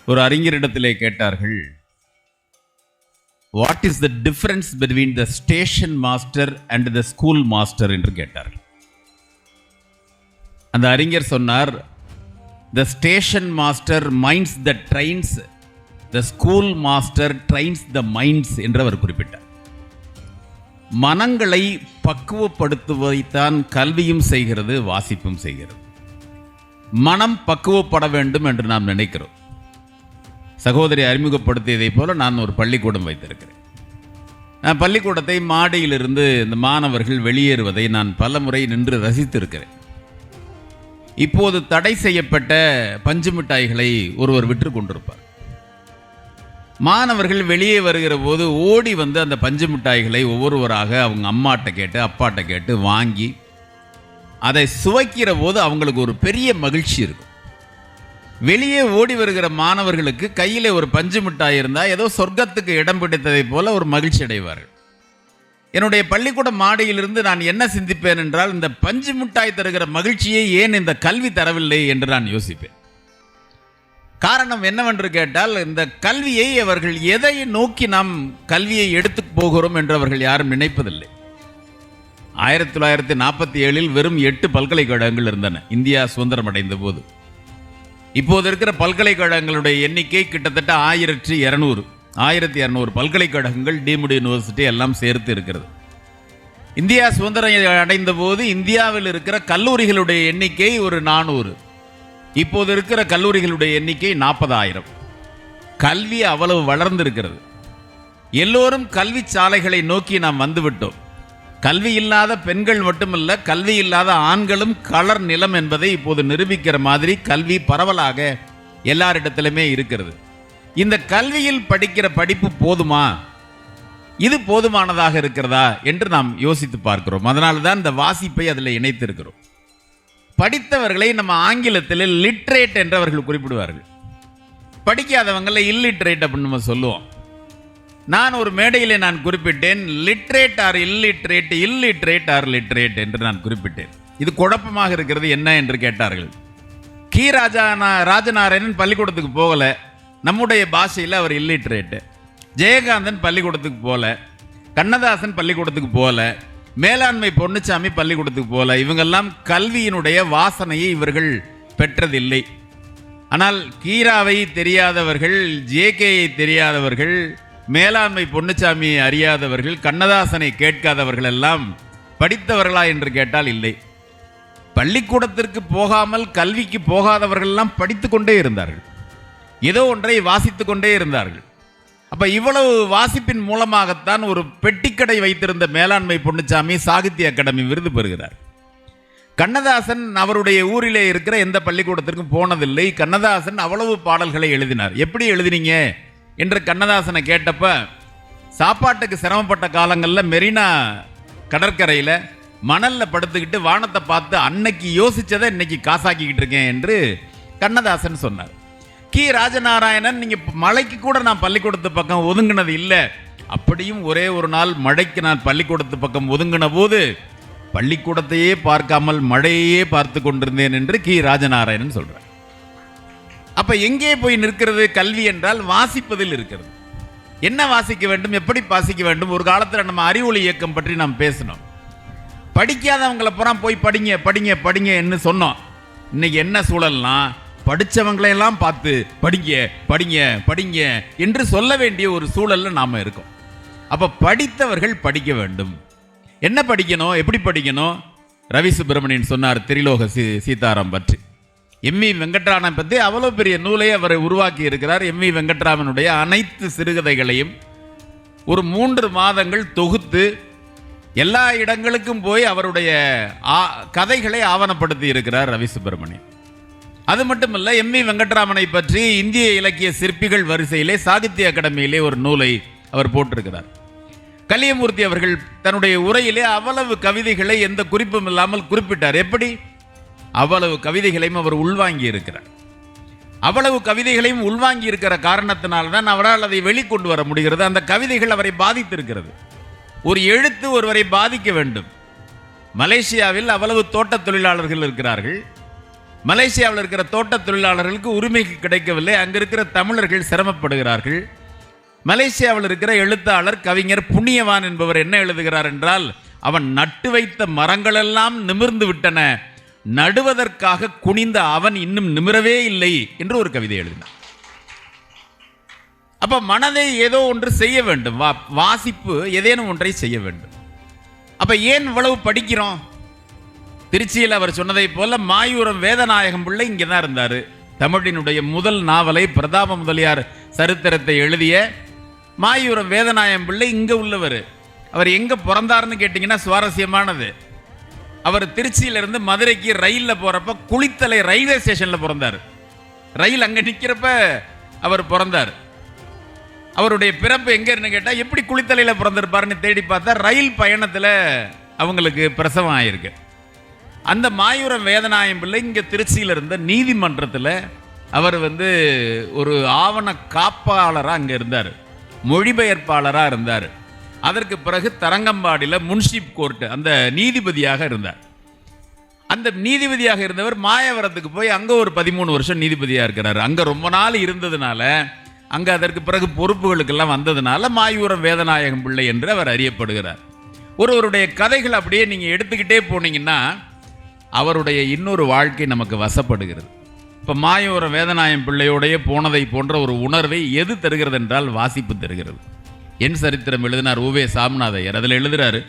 ஒரு அறிஞரிடத்திலே கேட்டார்கள், what is the difference between the station master and the school master என்று கேட்டார்கள். அந்த அறிஞர் சொன்னார், த station master minds the trains, the school master trains the minds என்று அவர் குறிப்பிட்டார். மனங்களை பக்குவப்படுத்துவதைத்தான் கல்வியும் செய்கிறது, வாசிப்பும் செய்கிறது. மனம் பக்குவப்பட வேண்டும் என்று நாம் நினைக்கிறோம். சகோதரி அறிமுகப்படுத்தியதைப் போல நான் ஒரு பள்ளிக்கூடம் வைத்திருக்கிறேன். நான் பள்ளிக்கூடத்தை மாடியிலிருந்து இந்த மாணவர்கள் வெளியேறுவதை நான் பல முறை நின்று ரசித்திருக்கிறேன். இப்போது தடை செய்யப்பட்ட பஞ்சு மிட்டாய்களை ஒருவர் விற்று கொண்டிருப்பார். மாணவர்கள் வெளியே வருகிற போது ஓடி வந்து அந்த பஞ்சு மிட்டாய்களை ஒவ்வொருவராக அவங்க அம்மாட்ட கேட்டு அப்பாட்ட கேட்டு வாங்கி அதை சுவைக்கிற போது அவங்களுக்கு ஒரு பெரிய மகிழ்ச்சி இருக்கும். வெளியே ஓடி வருகிற மாணவர்களுக்கு கையில் ஒரு பஞ்சு மிட்டாய் இருந்தால் ஏதோ சொர்க்கத்துக்கு இடம் பிடித்ததை போல ஒரு மகிழ்ச்சி அடைவார்கள். என்னுடைய பள்ளிக்கூட மாடியிலிருந்து நான் என்ன சிந்திப்பேன் என்றால், இந்த பஞ்சு மிட்டாய் தருகிற மகிழ்ச்சியை ஏன் இந்த கல்வி தரவில்லை என்று நான் யோசிப்பேன். காரணம் என்னவென்று கேட்டால், இந்த கல்வியை அவர்கள் எதை நோக்கி நாம் கல்வியை எடுத்து போகிறோம் என்று அவர்கள் யாரும் நினைப்பதில்லை. 1947 வெறும் 8 பல்கலைக்கழகங்கள் இருந்தன இந்தியா சுதந்திரம் அடைந்த போது. இப்போது இருக்கிற பல்கலைக்கழகங்களுடைய எண்ணிக்கை கிட்டத்தட்ட 1200 பல்கலைக்கழகங்கள், டீம்டு யூனிவர்சிட்டி எல்லாம் சேர்த்து இருக்கிறது. இந்தியா சுதந்திரம் அடைந்த போது இந்தியாவில் இருக்கிற கல்லூரிகளுடைய எண்ணிக்கை ஒரு 400. இப்போது இருக்கிற கல்லூரிகளுடைய எண்ணிக்கை 40,000. கல்வி அவ்வளவு வளர்ந்திருக்கிறது. எல்லோரும் கல்வி சாலைகளை நோக்கி நாம் வந்துவிட்டோம். கல்வி இல்லாத பெண்கள் மட்டுமல்ல, கல்வி இல்லாத ஆண்களும் கலர் நிலம் என்பதை இப்போது நிரூபிக்கிற மாதிரி கல்வி பரவலாக எல்லாரிடத்திலுமே இருக்கிறது. இந்த கல்வியில் படிக்கிற படிப்பு போதுமா? இது போதுமானதாக இருக்கிறதா என்று நாம் யோசித்து பார்க்கிறோம். அதனால்தான் இந்த வாசிப்பை அதில் இணைத்திருக்கிறோம். படித்தவர்களை நம்ம ஆங்கிலத்தில் லிட்ரேட் என்று அவர்கள் குறிப்பிடுவார்கள். படிக்காதவங்களை இல்லிட்ரேட் அப்படின்னு நம்ம சொல்லுவோம். நான் ஒரு மேடையில் நான் குறிப்பிட்டேன், literate or illiterate, illiterate or literate என்று நான் குறிப்பிட்டேன். இது குழப்பமாக இருக்கிறது, என்ன என்று கேட்டார்கள். கி ராஜநாராயணன் பள்ளிக்கூடத்துக்கு போகல, நம்முடைய பாஷையில் அவர் இல்லிட்ரேட். ஜெயகாந்தன் பள்ளிக்கூடத்துக்கு போகல, கண்ணதாசன் பள்ளிக்கூடத்துக்கு போகல, மேலாண்மை பொன்னுச்சாமி பள்ளிக்கூடத்துக்கு போகல. இவங்கெல்லாம் கல்வியினுடைய வாசனையை இவர்கள் பெற்றதில்லை. ஆனால் கீராவை தெரியாதவர்கள், ஜேகேயை தெரியாதவர்கள், மேலாண்மை பொன்னுச்சாமியை அறியாதவர்கள், கண்ணதாசனை கேட்காதவர்கள் எல்லாம் படித்தவர்களா என்று கேட்டால் இல்லை. பள்ளிக்கூடத்திற்கு போகாமல் கல்விக்கு போகாதவர்கள் எல்லாம் படித்து கொண்டே இருந்தார்கள். ஏதோ ஒன்றை வாசித்து கொண்டே இருந்தார்கள். அப்ப இவ்வளவு வாசிப்பின் மூலமாகத்தான் ஒரு பெட்டிக்கடை வைத்திருந்த மேலாண்மை பொன்னுச்சாமி சாகித்ய அகாடமி விருது பெறுகிறார். கண்ணதாசன் அவருடைய ஊரிலே இருக்கிற எந்த பள்ளிக்கூடத்திற்கும் போனதில்லை. கண்ணதாசன் அவ்வளவு பாடல்களை எழுதினார். எப்படி எழுதினீங்க என்று கண்ணதாசனை கேட்டப்ப, சாப்பாட்டுக்கு சிரமப்பட்ட காலங்களில் மெரினா கடற்கரையில் மணலில் படுத்துக்கிட்டு வானத்தை பார்த்து அன்னைக்கு யோசிச்சதை இன்னைக்கு காசாக்கிக்கிட்டு இருக்கேன் என்று கண்ணதாசன் சொன்னார். கி ராஜநாராயணன், நீங்கள் மழைக்கு கூட நான் பள்ளிக்கூடத்து பக்கம் ஒதுங்கினது இல்லை, அப்படியும் ஒரே ஒரு நாள் மழைக்கு நான் பள்ளிக்கூடத்து பக்கம் ஒதுங்கின போது பள்ளிக்கூடத்தையே பார்க்காமல் மழையே பார்த்து கொண்டிருந்தேன் என்று கி ராஜநாராயணன் சொல்றார். அப்ப எங்கே போய் நிற்கிறது கல்வி என்றால் வாசிப்பதில் இருக்கிறது. என்ன வாசிக்க வேண்டும், எப்படி வாசிக்க வேண்டும்? ஒரு காலத்தில் நம்ம அறிவொளி இயக்கம் பற்றி நாம் பேசணும். படிக்காதவங்களை பூரா போய் படிங்க படிங்க படிங்க என்று சொன்னோம். இன்னைக்கு என்ன சூழல்னா, படித்தவங்களையெல்லாம் பார்த்து படிங்க படிங்க படிங்க என்று சொல்ல வேண்டிய ஒரு சூழல்ல நாம இருக்கோம். அப்ப படித்தவர்கள் படிக்க வேண்டும். என்ன படிக்கணும், எப்படி படிக்கணும்? ரவி சுப்பிரமணியன் சொன்னார் திரிலோக சீதாராம் பற்றி. எம்.வி. வெங்கட்ராமன் பற்றி அவ்வளோ பெரிய நூலை அவர் உருவாக்கி இருக்கிறார். எம்.வி. வெங்கட்ராமனுடைய அனைத்து சிறுகதைகளையும் ஒரு 3 மாதங்கள் தொகுத்து எல்லா இடங்களுக்கும் போய் அவருடைய கதைகளை ஆவணப்படுத்தி இருக்கிறார் ரவி சுப்பிரமணியன். அது மட்டுமல்ல, எம்.வி. வெங்கட்ராமனை பற்றி இந்திய இலக்கிய சிற்பிகள் வரிசையிலே சாகித்ய அகாடமியிலே ஒரு நூலை அவர் போட்டிருக்கிறார். கலியமூர்த்தி அவர்கள் தன்னுடைய உரையிலே அவ்வளவு கவிதைகளை எந்த குறிப்பும் இல்லாமல் குறிப்பிட்டார். எப்படி? அவ்வளவு கவிதைகளையும் அவர் உள்வாங்கி இருக்கிறார். அவ்வளவு கவிதைகளையும் உள்வாங்கி இருக்கிற காரணத்தினால்தான் அவரால் அதை வெளிக்கொண்டு வர முடிகிறது. அந்த கவிதைகள் அவரை பாதித்திருக்கிறது. ஒரு எழுத்து ஒருவரை பாதிக்க வேண்டும். மலேசியாவில் அவ்வளவு தோட்ட தொழிலாளர்கள் இருக்கிறார்கள். மலேசியாவில் இருக்கிற தோட்ட தொழிலாளர்களுக்கு உரிமை கிடைக்கவில்லை. அங்க இருக்கிற தமிழர்கள் சிரமப்படுகிறார்கள். மலேசியாவில் இருக்கிற எழுத்தாளர் கவிஞர் புண்ணியவான் என்பவர் என்ன எழுதுகிறார் என்றால், அவன் நட்டு வைத்த மரங்களெல்லாம் நிமிர்ந்து விட்டன, நடுவதற்காக குனிந்த அவன் இன்னும் நிமிரவே இல்லை என்று ஒரு கவிதை எழுதினார். அப்ப மனதை ஏதோ ஒன்று செய்ய வேண்டும், வாசிப்பு ஏதேனும் ஒன்றை செய்ய வேண்டும். அப்ப ஏன் இவ்வளவு படிக்கிறோம்? திருச்சியில் அவர் சொன்னதை போல மாயூரம் வேதநாயகம் பிள்ளை இங்கே தான் இருந்தார். தமிழினுடைய முதல் நாவலை பிரதாப முதலியார் சரித்திரத்தை எழுதிய மாயூரம் வேதநாயகம் பிள்ளை இங்கே உள்ளவர். அவர் எங்கே பிறந்தார்னு கேட்டிங்கன்னா சுவாரஸ்யமானது. அவர் திருச்சியிலிருந்து மதுரைக்கு ரயிலில் போகிறப்ப குளித்தலை ரயில்வே ஸ்டேஷனில் பிறந்தார். ரயில் அங்கே நிற்கிறப்ப அவர் பிறந்தார். அவருடைய பிறப்பு எங்கன்னு கேட்டால் எப்படி குளித்தலையில் பிறந்திருப்பாருன்னு தேடி பார்த்தா ரயில் பயணத்தில் அவங்களுக்கு பிரசவம் ஆயிருக்கு. அந்த மாயூரம் வேதநாயகம் பிள்ளை இங்கே திருச்சியில் இருந்த நீதிமன்றத்தில் அவர் ஒரு ஆவண காப்பாளராக அங்கே இருந்தார், மொழிபெயர்ப்பாளராக இருந்தார். அதற்கு பிறகு தரங்கம்பாடியில் முன்சிப் கோர்ட்டு அந்த நீதிபதியாக இருந்தார். அந்த நீதிபதியாக இருந்தவர் மாயவரத்துக்கு போய் அங்கே ஒரு 13 வருஷம் நீதிபதியாக இருக்கிறார். அங்கே ரொம்ப நாள் இருந்ததுனால, அங்கே அதற்கு பிறகு பொறுப்புகளுக்கெல்லாம் வந்ததுனால மாயூரம் வேதநாயகம் பிள்ளை என்று அவர் அறியப்படுகிறார். ஒருவருடைய கதைகள் அப்படியே நீங்கள் எடுத்துக்கிட்டே போனீங்கன்னா அவருடைய இன்னொரு வாழ்க்கை நமக்கு வசப்படுகிறது. இப்போ மாயூரம் வேதநாயகம் பிள்ளையோடைய போனதை போன்ற ஒரு உணர்வை எது தருகிறது என்றால் வாசிப்பு தருகிறது. என் சரித்திரம் எழுதினார் உவே சாமிநாதையர். அதில் எழுதுகிறாரு,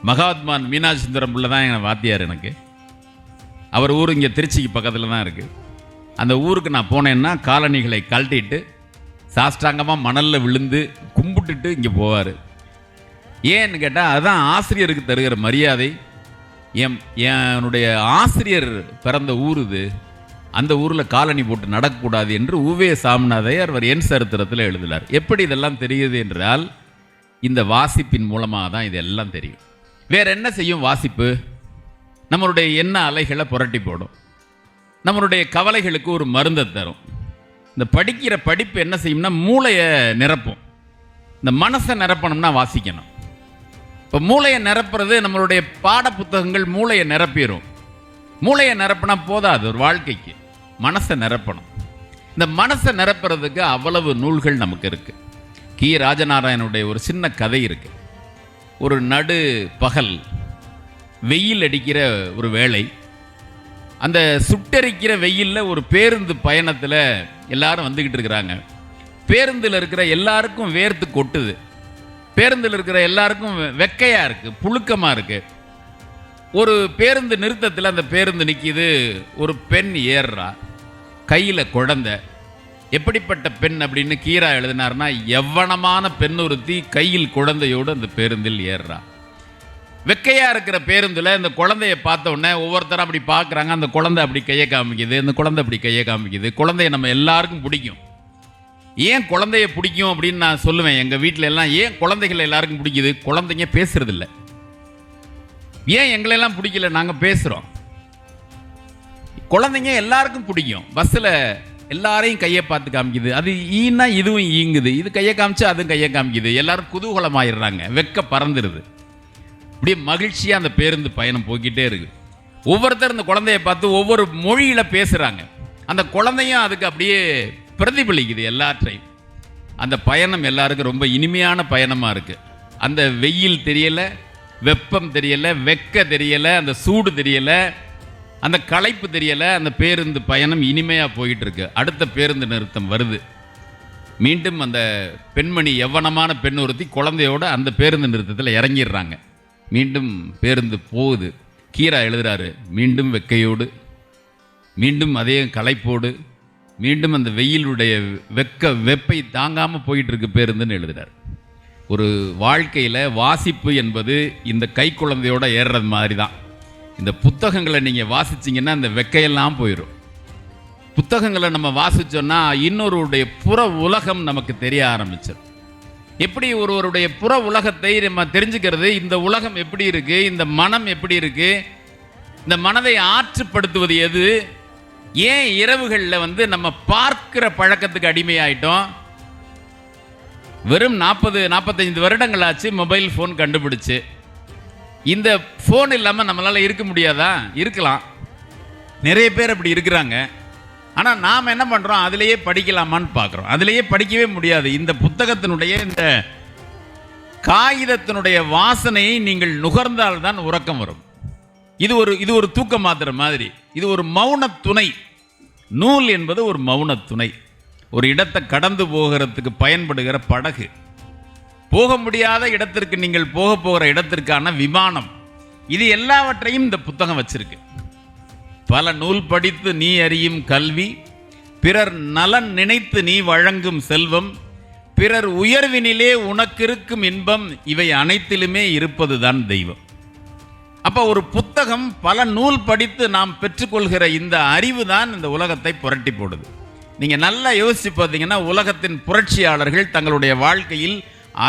மகாத்மான் மீனாட்சி சுந்தரம் பிள்ளை தான் என் வாத்தியார். எனக்கு அவர் ஊர் இங்கே திருச்சிக்கு பக்கத்தில் தான் இருக்குது. அந்த ஊருக்கு நான் போனேன்னா காலணிகளை கழட்டிட்டு சாஷ்டாங்கமாக மணலில் விழுந்து கும்பிட்டுட்டு இங்கே போவார். ஏன்னு கேட்டால் அதுதான் ஆசிரியருக்கு தருகிற மரியாதை. என்னுடைய ஆசிரியர் பிறந்த ஊர் இது, அந்த ஊரில் காலனி போட்டு நடக்கக்கூடாது என்று உவே சாமிநாதையர் அவர் என் சரித்திரத்தில் எழுதினார். எப்படி இதெல்லாம் தெரியுது என்றால் இந்த வாசிப்பின் மூலமாக தான் இதெல்லாம் தெரியும். வேற என்ன செய்யும் வாசிப்பு? நம்மளுடைய எண்ண அலைகளை புரட்டி போடும், நம்மளுடைய கவலைகளுக்கு ஒரு மருந்தை தரும். இந்த படிக்கிற படிப்பு என்ன செய்யும்னா மூளையை நிரப்பும். இந்த மனசை நிரப்பணும்னா வாசிக்கணும். இப்போ மூளையை நிரப்புறது நம்மளுடைய பாட புத்தகங்கள் மூளையை நிரப்பிடும். மூளையை நிரப்பினா போதாது, ஒரு வாழ்க்கைக்கு மனசை நிரப்பணும். இந்த மனசை நிரப்புறதுக்கு அவ்வளவு நூல்கள் நமக்கு இருக்கு. கி ராஜநாராயணனுடைய ஒரு சின்ன கதை இருக்கு. ஒரு நடு பகல் வெயில் அடிக்கிற ஒரு வேளை, அந்த சுட்டரிக்கிற வெயிலில் ஒரு பேருந்து பயணத்தில் எல்லாரும் வந்துக்கிட்டு இருக்கிறாங்க. பேருந்தில் இருக்கிற எல்லாருக்கும் வேர்த்து கொட்டுது. பேருந்தில் இருக்கிற எல்லாருக்கும் வெக்கையாக இருக்குது, புழுக்கமாக இருக்குது. ஒரு பேருந்து நிறுத்தத்தில் அந்த பேருந்து நிற்கிது. ஒரு பெண் ஏறுறா, கையில் குழந்தை. எப்படிப்பட்ட பெண் அப்படின்னு கீரா எழுதினார்னா, எவ்வளமான பெண் ஒருத்தி கையில் குழந்தையோடு அந்த பேருந்தில் ஏறுறா. வெக்கையாக இருக்கிற பேருந்தில் இந்த குழந்தைய பார்த்த உடனே ஒவ்வொருத்தரும் அப்படி பார்க்குறாங்க. அந்த குழந்தை அப்படி கையை காமிக்குது, அந்த குழந்தை அப்படி கையை காமிக்குது. குழந்தைய நம்ம எல்லாருக்கும் பிடிக்கும். ஏன் குழந்தைய பிடிக்கும் அப்படின்னு நான் சொல்லுவேன். எங்கள் வீட்டில் எல்லாம் ஏன் குழந்தைகள் எல்லாருக்கும் பிடிக்குது? குழந்தைங்க பேசுறதில்ல. ஏன் எங்களெல்லாம் பிடிக்கல? நாங்கள் பேசுகிறோம். குழந்தைங்க எல்லாருக்கும் பிடிக்கும். பஸ்ஸில் எல்லாரையும் கையை பார்த்து காமிக்குது. அது ஈன்னா இதுவும் ஈங்குது, இது கையை காமிச்சு அதுவும் கையை காமிக்குது. எல்லாரும் குதூகலமாயிடுறாங்க, வெக்க பறந்துடுது. அப்படியே மகிழ்ச்சியாக அந்த பேருந்து பயணம் போய்கிட்டே இருக்கு. ஒவ்வொருத்தர் இந்த குழந்தைய பார்த்து ஒவ்வொரு மொழியில் பேசுகிறாங்க. அந்த குழந்தையும் அதுக்கு அப்படியே பிரதிபலிக்குது எல்லாற்றையும். அந்த பயணம் எல்லாருக்கும் ரொம்ப இனிமையான பயணமாக இருக்குது. அந்த வெயில் தெரியலை, வெப்பம் தெரியலை, வெக்க தெரியலை, அந்த சூடு தெரியலை, அந்த களைப்பு தெரியலை. அந்த பேருந்து பயணம் இனிமையாக போயிட்டு இருக்கு. அடுத்த பேருந்து நிறுத்தம் வருது. மீண்டும் அந்த பெண்மணி, யவ்வனமான பெண் ஒருத்தி குழந்தையோட அந்த பேருந்து நிறுத்தத்தில் இறங்கிடுறாங்க. மீண்டும் பேருந்து போகுது. கீரா எழுதுறாரு, மீண்டும் வெக்கையோடு, மீண்டும் அதே களைப்போடு, மீண்டும் அந்த வெயிலுடைய வெப்பை தாங்காமல் போயிட்டு இருக்கு பேருந்துன்னு எழுதுறார். ஒரு வாழ்க்கையில் வாசிப்பு என்பது இந்த கை குழந்தையோட ஏறுறது மாதிரி தான். இந்த புத்தகங்களை நீங்கள் வாசிச்சிங்கன்னா அந்த வெக்கையெல்லாம் போயிடும். புத்தகங்களை நம்ம வாசித்தோன்னா இன்னொருடைய புற உலகம் நமக்கு தெரிய ஆரம்பிச்சிடும். எப்படி ஒருவருடைய புற உலகத்தை நம்ம தெரிஞ்சுக்கிறது? இந்த உலகம் எப்படி இருக்கு, இந்த மனம் எப்படி இருக்கு, இந்த மனதை ஆற்றுப்படுத்துவது எது? ஏன் இரவுகளில் நம்ம பார்க்கிற பழக்கத்துக்கு அடிமையாயிட்டோம்? வெறும் 40-45 வருடங்கள் ஆச்சு மொபைல் ஃபோன் கண்டுபிடிச்சு. இந்த ஃபோன் இல்லாமல் நம்மளால் இருக்க முடியாதா? இருக்கலாம். நிறைய பேர் அப்படி இருக்கிறாங்க. ஆனால் நாம் என்ன பண்ணுறோம், அதிலேயே படிக்கலாமான்னு பார்க்குறோம். அதிலேயே படிக்கவே முடியாது. இந்த புத்தகத்தினுடைய இந்த காகிதத்தினுடைய வாசனையை நீங்கள் நுகர்ந்தால்தான் உறக்கம் வரும். இது ஒரு தூக்க மாத்திரை மாதிரி. இது ஒரு மௌன துணை. நூல் என்பது ஒரு மௌன துணை. ஒரு இடத்தை கடந்து போகிறதுக்கு பயன்படுகிற படகு. போக முடியாத இடத்திற்கு நீங்கள் போகிற இடத்திற்கான விமானம். இது எல்லாவற்றையும் இந்த புத்தகம் வச்சிருக்கு. பல நூல் படித்து நீ அறியும் கல்வி, பிறர் நலன் நினைத்து நீ வழங்கும் செல்வம், பிறர் உயர்வினிலே உனக்கிருக்கும் இன்பம், இவை அனைத்திலுமே இருப்பதுதான் தெய்வம். அப்போ ஒரு புத்தகம், பல நூல் படித்து நாம் பெற்றுக்கொள்கிற இந்த அறிவு தான் இந்த உலகத்தை புரட்டி போடுது. நீங்கள் நல்லா யோசிச்சு பார்த்தீங்கன்னா, உலகத்தின் புரட்சியாளர்கள் தங்களுடைய வாழ்க்கையில்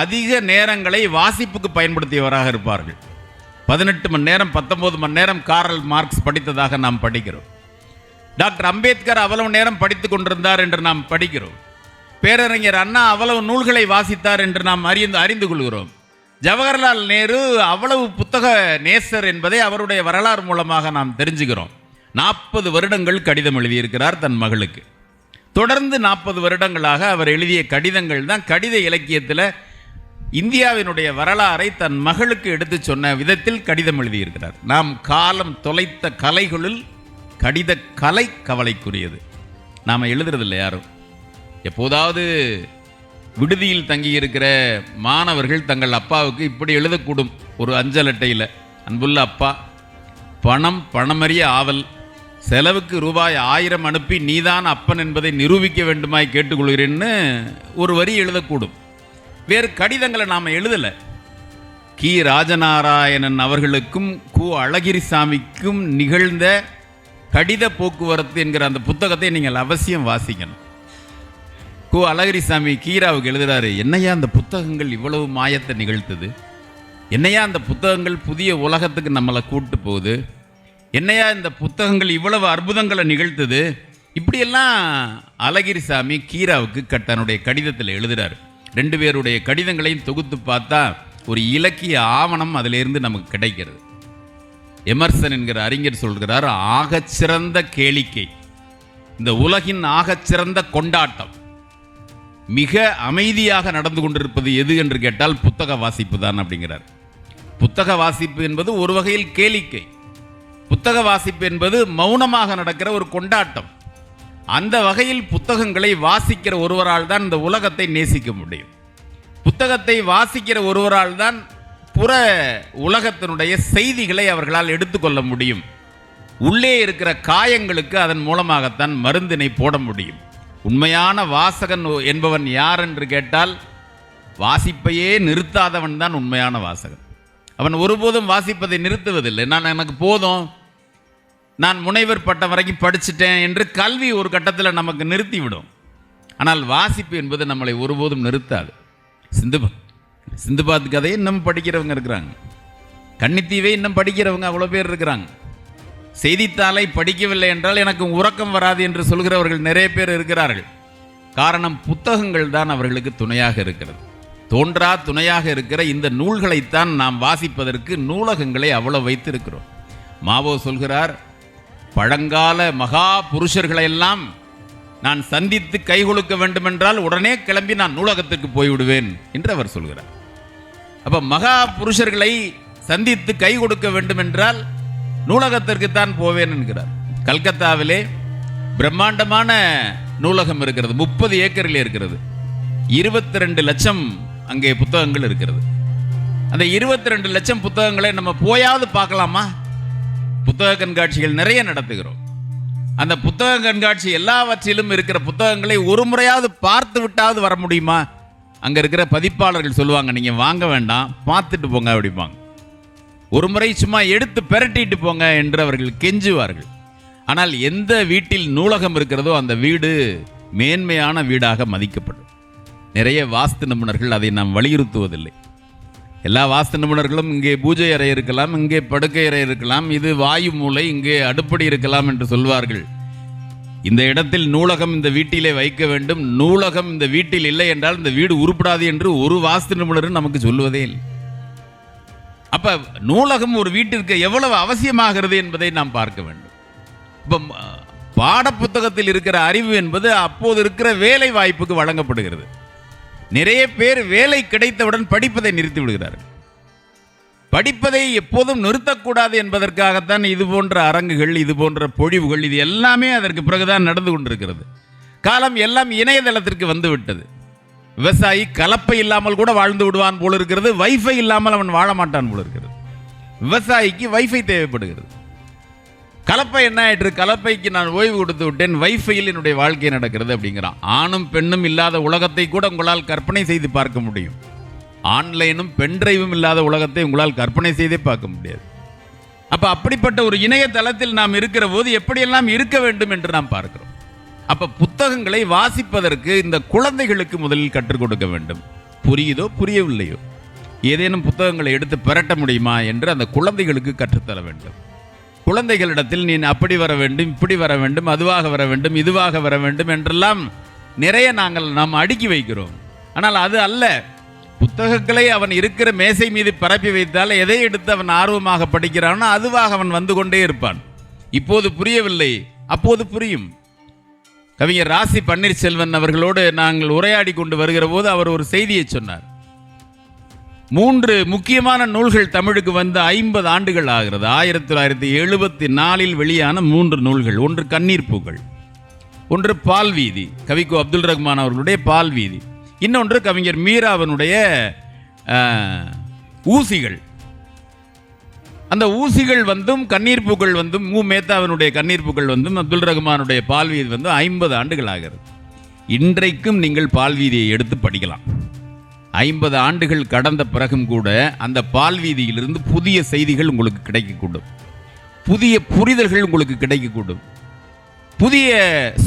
அதிக நேரங்களை வாசிப்புக்கு பயன்படுத்தியவராக இருப்பார்கள். 18 மணி நேரம் 19 மணி நேரம் காரல் மார்க்ஸ் படித்ததாக நாம் படிக்கிறோம். டாக்டர் அம்பேத்கர் அவ்வளவு நேரம் படித்துக் கொண்டிருந்தார் என்று நாம் படிக்கிறோம். பேரறிஞர் அண்ணா அவ்வளவு நூல்களை வாசித்தார் என்று நாம் அறிந்து கொள்கிறோம். ஜவஹர்லால் நேரு அவ்வளவு புத்தக நேசர் என்பதை அவருடைய வரலாறு மூலமாக நாம் தெரிஞ்சுக்கிறோம். 40 வருடங்கள் கடிதம் எழுதியிருக்கிறார் தன் மகளுக்கு. தொடர்ந்து 40 வருடங்களாக அவர் எழுதிய கடிதங்கள் தான் கடித இலக்கியத்தில் இந்தியாவினுடைய வரலாறை தன் மகளுக்கு எடுத்து சொன்ன விதத்தில் கடிதம் எழுதியிருக்கிறார். நாம் காலம் தொலைத்த கலைகளில் கடித கலை கவலைக்குரியது. நாம் எழுதுறதில்லை யாரும். எப்போதாவது விடுதியில் தங்கியிருக்கிற மாணவர்கள் தங்கள் அப்பாவுக்கு இப்படி எழுதக்கூடும் ஒரு அஞ்சல் அட்டையில், அன்புள்ள அப்பா, பணமறிய ஆவல், செலவுக்கு ரூபாய் 1000 அனுப்பி நீதான் அப்பன் என்பதை நிரூபிக்க வேண்டுமாய் கேட்டுக்கொள்கிறேன்னு ஒரு வரி எழுதக்கூடும். வேறு கடிதங்களை நாம் எழுதலை. கி ராஜநாராயணன் அவர்களுக்கும் கு அழகிரிசாமிக்கும் நிகழ்ந்த கடித போக்குவரத்து என்கிற அந்த புத்தகத்தை நீங்கள் அவசியம் வாசிக்கணும். கு அழகிரிசாமி கீராவுக்கு எழுதுறாரு, என்னையா அந்த புத்தகங்கள் இவ்வளவு மாயத்தை நிகழ்த்துது, என்னையா அந்த புத்தகங்கள் புதிய உலகத்துக்கு நம்மளை கூட்டு போகுது, என்னையா இந்த புத்தகங்கள் இவ்வளவு அற்புதங்களை நிகழ்த்துது, இப்படியெல்லாம் அழகிரிசாமி கீராவுக்கு தன்னுடைய கடிதத்தில் எழுதுறாரு. 2 பேருடைய கடிதங்களையும் தொகுத்து பார்த்தா ஒரு இலக்கிய ஆவணம் அதிலிருந்து நமக்கு கிடைக்கிறது. எமர்சன் என்கிற அறிஞர் சொல்கிறார், ஆகச்சிறந்த கேளிக்கை, இந்த உலகின் ஆகச்சிறந்த கொண்டாட்டம், மிக அமைதியாக நடந்து கொண்டிருப்பது எது என்று கேட்டால் புத்தக வாசிப்பு தான் அப்படிங்கிறார். புத்தக வாசிப்பு என்பது ஒரு வகையில் கேளிக்கை. புத்தக வாசிப்பு என்பது மௌனமாக நடக்கிற ஒரு கொண்டாட்டம். அந்த வகையில் புத்தகங்களை வாசிக்கிற ஒருவரால் தான் இந்த உலகத்தை நேசிக்க முடியும். புத்தகத்தை வாசிக்கிற ஒருவரால் தான் புற உலகத்தினுடைய செய்திகளை அவர்களால் எடுத்துக்கொள்ள முடியும். உள்ளே இருக்கிற காயங்களுக்கு அதன் மூலமாகத்தான் மருந்தினை போட முடியும். உண்மையான வாசகன் என்பவன் யார் என்று கேட்டால் வாசிப்பையே நிறுத்தாதவன் தான் உண்மையான வாசகன். அவன் ஒருபோதும் வாசிப்பதை நிறுத்துவதில்லை. எனக்கு போதும், நான் முனைவர் பட்டம் வரைக்கும் படிச்சுட்டேன் என்று கல்வி ஒரு கட்டத்தில் நமக்கு நிறுத்திவிடும். ஆனால் வாசிப்பு என்பது நம்மளை ஒருபோதும் நிறுத்தாது. சிந்துபாத் கதையை இன்னும் படிக்கிறவங்க இருக்கிறாங்க. கன்னித்தீவை இன்னும் படிக்கிறவங்க அவ்வளோ பேர் இருக்கிறாங்க. செய்தித்தாளை படிக்கவில்லை என்றால் எனக்கு உறக்கம் வராது என்று சொல்கிறவர்கள் நிறைய பேர் இருக்கிறார்கள். காரணம், புத்தகங்கள் தான் அவர்களுக்கு துணையாக இருக்கிறது. தோன்றா துணையாக இருக்கிற இந்த நூல்களைத்தான் நாம் வாசிப்பதற்கு நூலகங்களை அவ்வளோ வைத்திருக்கிறோம். மாவோ சொல்கிறார், பழங்கால மகா புருஷர்களையெல்லாம் நான் சந்தித்து கை கொடுக்க வேண்டுமென்றால் உடனே கிளம்பி நான் நூலகத்திற்கு போய்விடுவேன் என்று அவர் சொல்கிறார். அப்போ மகா புருஷர்களை சந்தித்து கை கொடுக்க வேண்டுமென்றால் நூலகத்திற்கு தான் போவேன் என்கிறார். கல்கத்தாவிலே பிரம்மாண்டமான நூலகம் இருக்கிறது. 30 ஏக்கரில் இருக்கிறது. 22 லட்சம் அங்கே புத்தகங்கள் இருக்கிறது. அந்த 22 லட்சம் புத்தகங்களை நம்ம போயாவது பார்க்கலாமா? புத்தக கண்காட்சிகள் நிறைய நடத்துகிறோம். அந்த புத்தக கண்காட்சி எல்லாவற்றிலும் இருக்கிற புத்தகங்களை ஒரு முறையாவது பார்த்து விட்டாவது வர முடியுமா? அங்கே இருக்கிற பதிப்பாளர்கள் சொல்லுவாங்க, நீங்கள் வாங்க வேண்டாம், பார்த்துட்டு போங்க அப்படிப்பாங்க. ஒரு முறை சும்மா எடுத்து பெரட்டிட்டு போங்க என்று அவர்கள் கெஞ்சுவார்கள். ஆனால் எந்த வீட்டில் நூலகம் இருக்கிறதோ அந்த வீடு மேன்மையான வீடாக மதிக்கப்படும். நிறைய வாஸ்து நிபுணர்கள் அதை நாம் வலியுறுத்துவதில்லை. எல்லா வாஸ்து நிபுணர்களும் இங்கே பூஜை அறை இருக்கலாம், இங்கே படுக்கை அறை இருக்கலாம், இது வாயு மூலை, இங்கே அடுப்படி இருக்கலாம் என்று சொல்வார்கள். இந்த இடத்தில் நூலகம் இந்த வீட்டிலே வைக்க வேண்டும், நூலகம் இந்த வீட்டில் இல்லை என்றால் இந்த வீடு உருப்படாது என்று ஒரு வாஸ்து நிபுணரும் நமக்கு சொல்வதே இல்லை. அப்ப நூலகம் ஒரு வீட்டிற்கு எவ்வளவு அவசியமாகிறது என்பதை நாம் பார்க்க வேண்டும். இப்போ பாடப்புத்தகத்தில் இருக்கிற அறிவு என்பது அப்போது இருக்கிற வேலை வாய்ப்புக்கு வழங்கப்படுகிறது. நிறைய பேர் வேலை கிடைத்தவுடன் படிப்பதை நிறுத்தி விடுகிறார்கள். படிப்பதை எப்போதும் நிறுத்தக்கூடாது என்பதற்காகத்தான் இது போன்ற அரங்குகள், இது போன்ற பொழிவுகள், இது எல்லாமே அதற்கு பிறகுதான் நடந்து கொண்டிருக்கிறது. காலம் எல்லாம் இணையதளத்திற்கு வந்து விட்டது. விவசாயி கலப்பை இல்லாமல் கூட வாழ்ந்து விடுவான் போல இருக்கிறது, வைஃபை இல்லாமல் அவன் வாழ மாட்டான் போல இருக்கிறது. விவசாயிக்கு வைஃபை தேவைப்படுகிறது. கலப்பை என்ன ஆயிற்று? கலப்பைக்கு நான் ஓய்வு கொடுத்து விட்டேன், வைஃபையில் என்னுடைய வாழ்க்கை நடக்கிறது அப்படிங்கிறான். ஆணும் பெண்ணும் இல்லாத உலகத்தை கூட உங்களால் கற்பனை செய்து பார்க்க முடியும். ஆன்லைனும் பென்டிரைவும் இல்லாத உலகத்தை உங்களால் கற்பனை செய்தே பார்க்க முடியாது. அப்ப அப்படிப்பட்ட ஒரு இணையதளத்தில் நாம் இருக்கிற போது எப்படியெல்லாம் இருக்க வேண்டும் என்று நாம் பார்க்கிறோம். அப்ப புத்தகங்களை வாசிப்பதற்கு இந்த குழந்தைகளுக்கு முதலில் கற்றுக் கொடுக்க வேண்டும். புரியுதோ புரியவில்லையோ, ஏதேனும் புத்தகங்களை எடுத்து பெரட்ட முடியுமா என்று அந்த குழந்தைகளுக்கு கற்றுத்தர வேண்டும். குழந்தைகளிடத்தில் நீ அப்படி வர வேண்டும், இப்படி வர வேண்டும், அதுவாக வர வேண்டும், இதுவாக வர வேண்டும் என்றெல்லாம் நிறைய நாம் அடுக்கி வைக்கிறோம். ஆனால் அது அல்ல. புத்தகங்களை அவன் இருக்கிற மேசை மீது பரப்பி வைத்தால் எதை எடுத்து அவன் ஆர்வமாக படிக்கிறானோ அதுவாக அவன் வந்து கொண்டே இருப்பான். இப்போது புரியவில்லை, அப்போது புரியும். கவிஞர் ராசி பன்னீர்செல்வன் அவர்களோடு நாங்கள் உரையாடி கொண்டு வருகிற போது அவர் ஒரு செய்தியை சொன்னார். 3 முக்கியமான நூல்கள் தமிழுக்கு வந்து 50 ஆண்டுகள் ஆகிறது. 1974 வெளியான 3 நூல்கள். ஒன்று கண்ணீர் பூக்கள், ஒன்று பால்வீதி, கவிக்கோ அப்துல் ரஹ்மான் அவர்களுடைய பால்வீதி, இன்னொன்று கவிஞர் மீராவனுடைய ஊசிகள். அந்த ஊசிகள் வந்தும் கண்ணீர் பூக்கள் வந்தும் மேத்தாவனுடைய கண்ணீர் பூக்கள் வந்தும் அப்துல் ரஹ்மானுடைய பால்வீதி வந்து 50 ஆண்டுகள் ஆகிறது. இன்றைக்கும் நீங்கள் பால்வீதியை எடுத்து படிக்கலாம். 50 ஆண்டுகள் கடந்த பிறகும் கூட அந்த பால்வீதியிலிருந்து புதிய செய்திகள் உங்களுக்கு கிடைக்கக்கூடும், புதிய புரிதல்கள் உங்களுக்கு கிடைக்கக்கூடும், புதிய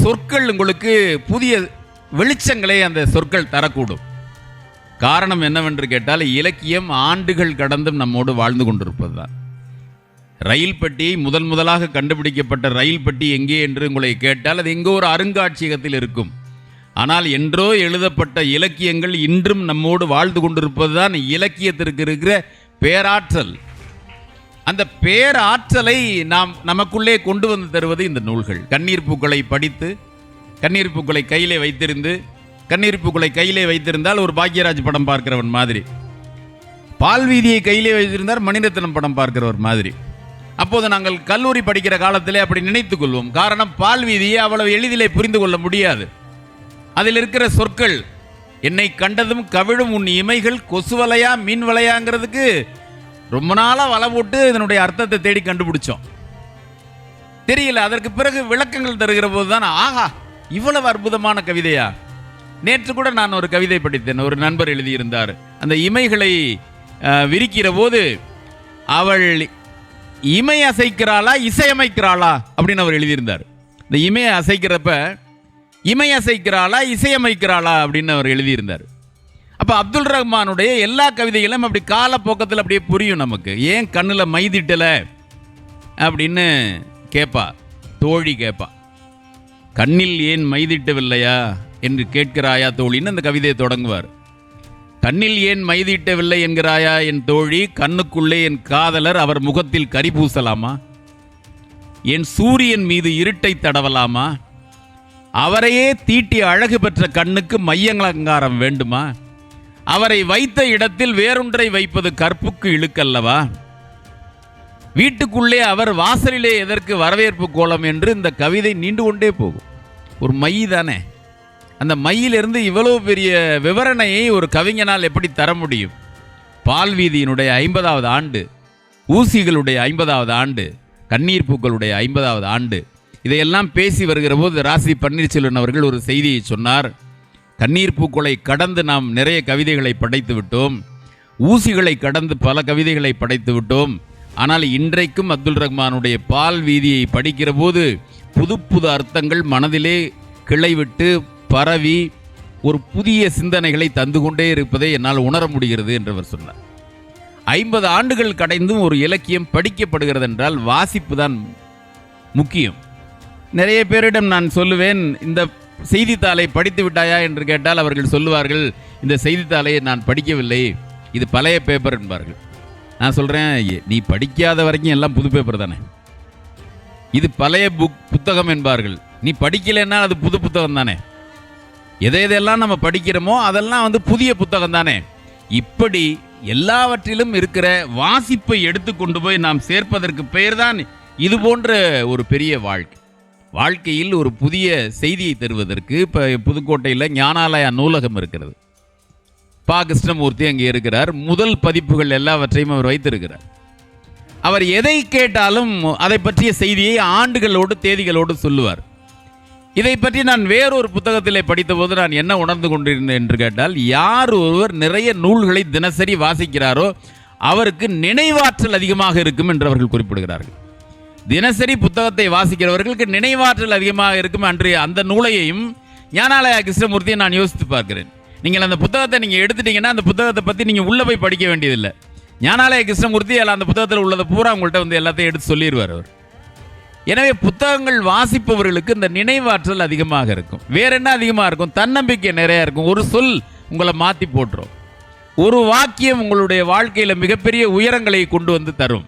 சொற்கள் உங்களுக்கு புதிய வெளிச்சங்களை அந்த சொற்கள் தரக்கூடும். காரணம் என்னவென்று கேட்டால் இலக்கியம் ஆண்டுகள் கடந்தும் நம்மோடு வாழ்ந்து கொண்டிருப்பது தான். ரயில் பெட்டி முதலாக கண்டுபிடிக்கப்பட்ட ரயில் பெட்டி எங்கே என்று உங்களை கேட்டால் அது எங்கோ ஒரு அருங்காட்சியகத்தில் இருக்கும். ஆனால் என்றோ எழுதப்பட்ட இலக்கியங்கள் இன்றும் நம்மோடு வாழ்ந்து கொண்டிருப்பது தான் இலக்கியத்திற்கு இருக்கிற பேராற்றல். அந்த பேராற்றலை நமக்குள்ளே கொண்டு வந்து தருவது இந்த நூல்கள். கண்ணீர் பூக்களை படித்து, கண்ணீர் பூக்களை கையிலே வைத்திருந்து, கண்ணீர் பூக்களை கையிலே வைத்திருந்தால் ஒரு பாக்யராஜ் படம் பார்க்கிறவன் மாதிரி, பால்வீதியை கையிலே வைத்திருந்தால் மணிரத்னம் படம் பார்க்கிறவர் மாதிரி. அப்போது நாங்கள் கல்லூரி படிக்கிற காலத்திலே அப்படி நினைத்துக் கொள்வோம். காரணம், பால்வீதியை அவ்வளவு எளிதிலே புரிந்து கொள்ள முடியாது. அதில் இருக்கிற சொற்கள், என்னை கண்டதும் கவிழும் உன் இமைகள் கொசுவலையா மீன் வலையாங்கிறதுக்கு ரொம்ப நாளா வலை போட்டு இதனுடைய அர்த்தத்தை தேடி கண்டுபிடிச்சோம். தெரியல. அதற்கு பிறகு விளக்கங்கள் தருகிற போதுதான் ஆஹா இவ்வளவு அற்புதமான கவிதையா. நேற்று கூட நான் ஒரு கவிதை படித்தேன். ஒரு நண்பர் எழுதியிருந்தார். அந்த இமைகளை விரிக்கிற போது அவள் இமை அசைக்கிறாளா இசையமைக்கிறாளா அப்படின்னு அவர் எழுதியிருந்தார். இந்த இமையை அசைக்கிறப்ப இமை அசைக்கிறாளா இசையமைக்கிறாளா அப்படின்னு அவர் எழுதியிருந்தார். அப்போ அப்துல் ரஹ்மானுடைய எல்லா கவிதைகளும் அப்படி காலப்போக்கத்தில் அப்படியே புரியும் நமக்கு. ஏன் கண்ணில் மைதிட்டலை அப்படின்னு கேட்பா தோழி, கேட்பா. கண்ணில் ஏன் மைதிட்டவில்லையா என்று கேட்கிறாயா தோழின்னு அந்த கவிதையை தொடங்குவார். கண்ணில் ஏன் மைதிட்டவில்லை என்கிறாயா என் தோழி, கண்ணுக்குள்ளே என் காதலர், அவர் முகத்தில் கரி பூசலாமா, என் சூரியன் மீது இருட்டை தடவலாமா, அவரையே தீட்டி அழகு பெற்ற கண்ணுக்கு மையலங்காரம் வேண்டுமா, அவரை வைத்த இடத்தில் வேறொன்றை வைப்பது கற்புக்கு இழுக்கல்லவா, வீட்டுக்குள்ளே அவர் வாசலிலே எதற்கு வரவேற்பு கோலம் என்று இந்த கவிதை நீண்டு கொண்டே போகும். ஒரு மை தானே. அந்த மையிலிருந்து இவ்வளவு பெரிய விவரணையை ஒரு கவிஞனால் எப்படி தர முடியும்? பால்வீதியினுடைய 50வது ஆண்டு, ஊசிகளுடைய 50வது ஆண்டு, கண்ணீர் பூக்களுடைய 50வது ஆண்டு, இதையெல்லாம் பேசி வருகிற போது ராசி பன்னீர்செல்வன் அவர்கள் ஒரு செய்தியை சொன்னார். கண்ணீர் பூக்களை கடந்து நாம் நிறைய கவிதைகளை படைத்து விட்டோம், ஊசிகளை கடந்து பல கவிதைகளை படைத்து விட்டோம். ஆனால் இன்றைக்கும் அப்துல் ரஹ்மானுடைய பால்வீதியை படிக்கிற போது புது புது அர்த்தங்கள் மனதிலே கிளைவிட்டு பரவி ஒரு புதிய சிந்தனைகளை தந்து கொண்டே இருப்பதை என்னால் உணர முடிகிறது என்றவர் சொன்னார். 50 ஆண்டுகள் கடைந்தும் ஒரு இலக்கியம் படிக்கப்படுகிறது என்றால் வாசிப்பு தான் முக்கியம். நிறைய பேரிடம் நான் சொல்லுவேன், இந்த செய்தித்தாளை படித்து விட்டாயா என்று கேட்டால் அவர்கள் சொல்லுவார்கள், இந்த செய்தித்தாளை நான் படிக்கவில்லை, இது பழைய பேப்பர் என்பார்கள். நான் சொல்கிறேன், நீ படிக்காத வரைக்கும் எல்லாம் புது பேப்பர் தானே. இது பழைய புத்தகம் என்பார்கள். நீ படிக்கலைன்னா அது புது புத்தகம் தானே. எதையெல்லாம் நம்ம படிக்கிறோமோ அதெல்லாம் புதிய புத்தகம் தானே. இப்படி எல்லாவற்றிலும் இருக்கிற வாசிப்பை எடுத்துக்கொண்டு போய் நாம் சேர்ப்பதற்கு பெயர் தான் இது போன்ற ஒரு பெரிய வாழ்க்கையில் ஒரு புதிய செய்தியை தருவதற்கு இப்போ புதுக்கோட்டையில் ஞானாலயா நூலகம் இருக்கிறது. பா கிருஷ்ணமூர்த்தி அங்கே இருக்கிறார். முதல் பதிப்புகள் எல்லாவற்றையும் அவர் வைத்திருக்கிறார். அவர் எதை கேட்டாலும் அதை பற்றிய செய்தியை ஆண்டுகளோடு தேதிகளோடு சொல்லுவார். இதை பற்றி நான் வேறொரு புத்தகத்திலே படித்தபோது நான் என்ன உணர்ந்து கொண்டிருந்தேன் என்று கேட்டால், யார் ஒருவர் நிறைய நூல்களை தினசரி வாசிக்கிறாரோ அவருக்கு நினைவாற்றல் அதிகமாக இருக்கும் என்று அவர்கள் குறிப்பிடுகிறார்கள். தினசரி புத்தகத்தை வாசிக்கிறவர்களுக்கு நினைவாற்றல் அதிகமாக இருக்கும். அன்று அந்த நூலையையும் ஞானாலயா கிருஷ்ணமூர்த்தியை நான் யோசித்து பார்க்கிறேன். நீங்கள் அந்த புத்தகத்தை நீங்கள் எடுத்துட்டீங்கன்னா அந்த புத்தகத்தை பற்றி நீங்கள் உள்ளே போய் படிக்க வேண்டியதில்லை. ஞானாலயா கிருஷ்ணமூர்த்தி அந்த புத்தகத்தில் உள்ளதை பூரா உங்கள்கிட்ட எல்லாத்தையும் எடுத்து சொல்லிடுவார் அவர். எனவே புத்தகங்கள் வாசிப்பவர்களுக்கு இந்த நினைவாற்றல் அதிகமாக இருக்கும். வேற என்ன அதிகமாக இருக்கும்? தன்னம்பிக்கை நிறைய இருக்கும். ஒரு சொல் உங்களை மாற்றி போட்டுரும். ஒரு வாக்கியம் உங்களுடைய வாழ்க்கையில் மிகப்பெரிய உயரங்களை கொண்டு வந்து தரும்.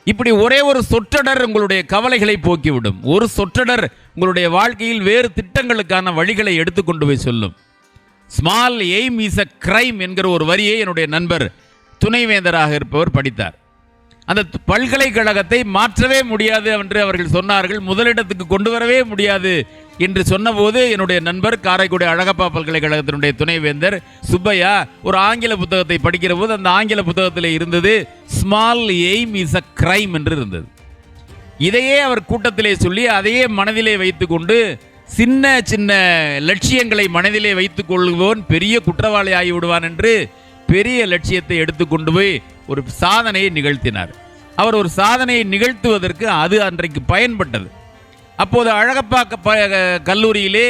இப்படி ஒரே ஒரு சொற்றொடர் உங்களுடைய கவலைகளை போக்கிவிடும். ஒரு சொற்றொடர் உங்களுடைய வாழ்க்கையில் வேறு திட்டங்களுக்கான வழிகளை எடுத்துக்கொண்டு போய் சொல்லும். Small aim is a crime என்கிற ஒரு வரியை என்னுடைய நண்பர் துணைவேந்தராக இருப்பவர் படித்தார். அந்த பல்கலைக்கழகத்தை மாற்றவே முடியாது என்று அவர்கள் சொன்னார்கள். முதலிடத்துக்கு கொண்டு வரவே முடியாது என்று சொன்னபோது என்னுடைய நண்பர் காரைக்குடி அழகப்பா பல்கலைக்கழகத்தினுடைய துணைவேந்தர் சுப்பையா ஒரு ஆங்கில புத்தகத்தை படிக்கிற போது அந்த ஆங்கில புத்தகத்தில் இருந்தது small aim is a crime என்று இருந்தது. இதையே அவர் கூட்டத்திலே சொல்லி அதையே மனதிலே வைத்துக்கொண்டு சின்ன சின்ன லட்சியங்களை மனதிலே வைத்துக் கொள்வோன் பெரிய குற்றவாளி ஆகிவிடுவான் என்று பெரிய லட்சியத்தை எடுத்துக்கொண்டு போய் ஒரு சாதனையை நிகழ்த்தினார். அவர் ஒரு சாதனையை நிகழ்த்துவதற்கு அது அன்றைக்கு பயன்பட்டது. அப்போது அழகப்பா கல்லூரியிலே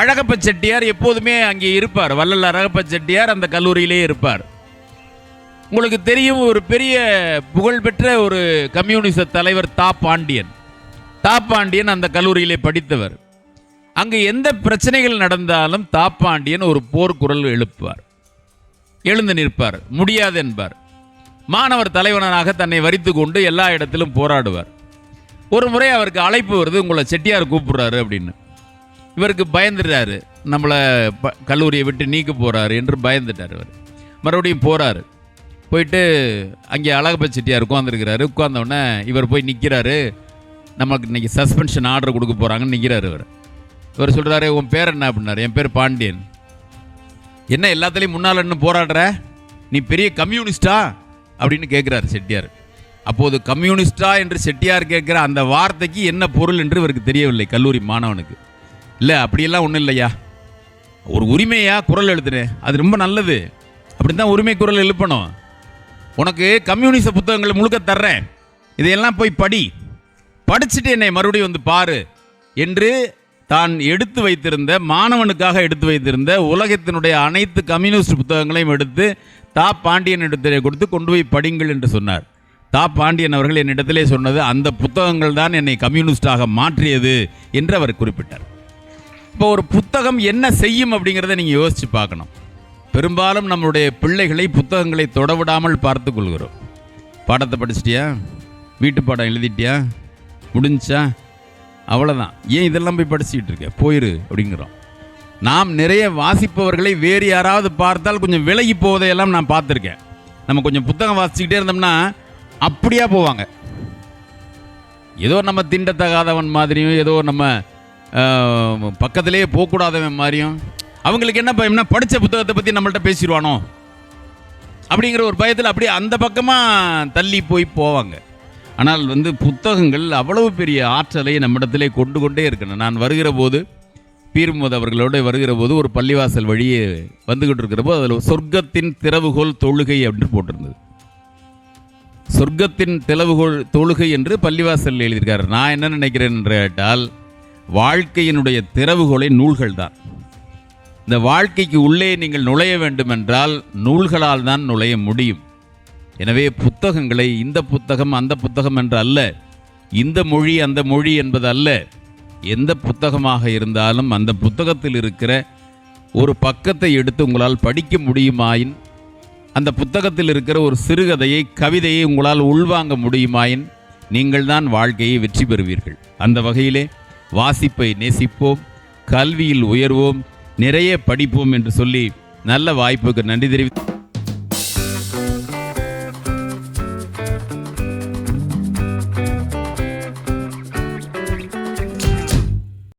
அழகப்ப செட்டியார் எப்போதுமே அங்கே இருப்பார். வள்ளல் அழகப்ப செட்டியார் அந்த கல்லூரியிலே இருப்பார். உங்களுக்கு தெரியும், ஒரு பெரிய புகழ்பெற்ற ஒரு கம்யூனிச தலைவர் தா பாண்டியன் அந்த கல்லூரியிலே படித்தவர். அங்கு எந்த பிரச்சனைகள் நடந்தாலும் தா பாண்டியன் ஒரு போர்க்குரல் எழுந்து நிற்பார், முடியாது என்பார். மாணவர் தலைவனாக தன்னை வரித்து கொண்டு எல்லா இடத்திலும் போராடுவார். ஒரு முறை அவருக்கு அழைப்பு வருது, உங்களை செட்டியார் கூப்பிடுறாரு அப்படின்னு. இவருக்கு பயந்துட்டாரு, நம்மளை கல்லூரியை விட்டு நீக்க போறாரு என்று பயந்துட்டார். இவர் மறுபடியும் போறாரு. போயிட்டு அங்கே அழகப்ப செட்டியார் உட்காந்துருக்கிறாரு. உட்கார்ந்தவுடனே இவர் போய் நிற்கிறாரு. நமக்கு இன்னைக்கு சஸ்பென்ஷன் ஆர்டர் கொடுக்க போறாங்கன்னு நிற்கிறாரு. இவர் சொல்றாரு, உன் பேர் என்ன அப்படின்னாரு. என் பேர் பாண்டியன். என்ன எல்லாத்துலேயும் முன்னால் என்ன போராடுற, நீ பெரிய கம்யூனிஸ்டா அப்படின்னு கேட்குறாரு செட்டியார். அப்போது கம்யூனிஸ்டா என்று செட்டியார் கேட்குற அந்த வார்த்தைக்கு என்ன பொருள் என்று இவருக்கு தெரியவில்லை, கல்லூரி மாணவனுக்கு. இல்லை அப்படியெல்லாம் ஒன்றும் இல்லையா, ஒரு உரிமையா குரல் எழுதுனேன், அது ரொம்ப நல்லது, அப்படி தான் உரிமை குரல் எழுப்பணும். உனக்கு கம்யூனிச புத்தகங்களை முழுக்க தர்றேன், இதையெல்லாம் போய் படிச்சுட்டு என்னை மறுபடியும் வந்து பாரு என்று தான் எடுத்து வைத்திருந்த, மாணவனுக்காக எடுத்து வைத்திருந்த உலகத்தினுடைய அனைத்து கம்யூனிஸ்ட் புத்தகங்களையும் எடுத்து தா பாண்டியன் இடத்திலே கொடுத்து கொண்டு போய் படிங்கள் என்று சொன்னார். தா பாண்டியன் அவர்கள் என்னிடத்திலே சொன்னது, அந்த புத்தகங்கள் தான் என்னை கம்யூனிஸ்டாக மாற்றியது என்று அவர் குறிப்பிட்டார். இப்போ ஒரு புத்தகம் என்ன செய்யும் அப்படிங்கிறத நீங்கள் யோசித்து பார்க்கணும். பெரும்பாலும் நம்மளுடைய பிள்ளைகளை புத்தகங்களை தொடவிடாமல் பார்த்து கொள்கிறோம். பாடத்தை படிச்சிட்டியா, வீட்டு பாடம் எழுதிட்டியா, முடிஞ்சா, அவ்வளோதான், ஏன் இதெல்லாம் போய் படிச்சுக்கிட்டு இருக்க, போயிரு அப்படிங்கிறோம். நாம் நிறைய வாசிப்பவர்களை வேறு யாராவது பார்த்தால் கொஞ்சம் விலகி போவதையெல்லாம் நான் பார்த்துருக்கேன். நம்ம கொஞ்சம் புத்தகம் வாசிச்சுக்கிட்டே இருந்தோம்னா அப்படியா போவாங்க. ஏதோ நம்ம திண்டத்தகாதவன் மாதிரியும், ஏதோ நம்ம பக்கத்திலே போகக்கூடாதவன் மாதிரியும். அவங்களுக்கு என்ன பயம்னா, படித்த புத்தகத்தை பற்றி நம்மள்கிட்ட பேசிடுவானோ அப்படிங்கிற ஒரு பயத்தில் அப்படியே அந்த பக்கமாக தள்ளி போவாங்க. ஆனால் புத்தகங்கள் அவ்வளவு பெரிய ஆற்றலை நம்மிடத்திலே கொண்டே இருக்கணும். நான் வருகிற போது, பீர்மோத் அவர்களோடு வருகிற போது ஒரு பள்ளிவாசல் வழியே வந்துகிட்டு இருக்கிற போது அதில் சொர்க்கத்தின் திறவுகோல் தொழுகை அப்படின்னு போட்டிருந்தது. சொர்க்கத்தின் திறவுகோல் தொழுகை என்று பள்ளிவாசல் எழுதியிருக்காரு. நான் என்ன நினைக்கிறேன் என்று கேட்டால், வாழ்க்கையினுடைய திறவுகோலை நூல்கள் தான். இந்த வாழ்க்கைக்கு உள்ளே நீங்கள் நுழைய வேண்டும் என்றால் நூல்களால் தான் நுழைய முடியும். எனவே புத்தகங்களை இந்த புத்தகம் அந்த புத்தகம் என்று அல்ல, இந்த மொழி அந்த மொழி என்பது அல்ல, எந்த புத்தகமாக இருந்தாலும் அந்த புத்தகத்தில் இருக்கிற ஒரு பக்கத்தை எடுத்து உங்களால் படிக்க முடியுமாயின், அந்த புத்தகத்தில் இருக்கிற ஒரு சிறுகதையை, கவிதையை உங்களால் உள்வாங்க முடியுமாயின், நீங்கள் தான் வாழ்க்கையை வெற்றி பெறுவீர்கள். அந்த வகையிலே வாசிப்பை நேசிப்போம், கல்வியில் உயர்வோம், நிறைய படிப்போம் என்று சொல்லி நல்ல வாய்ப்புக்கு நன்றி தெரிவித்து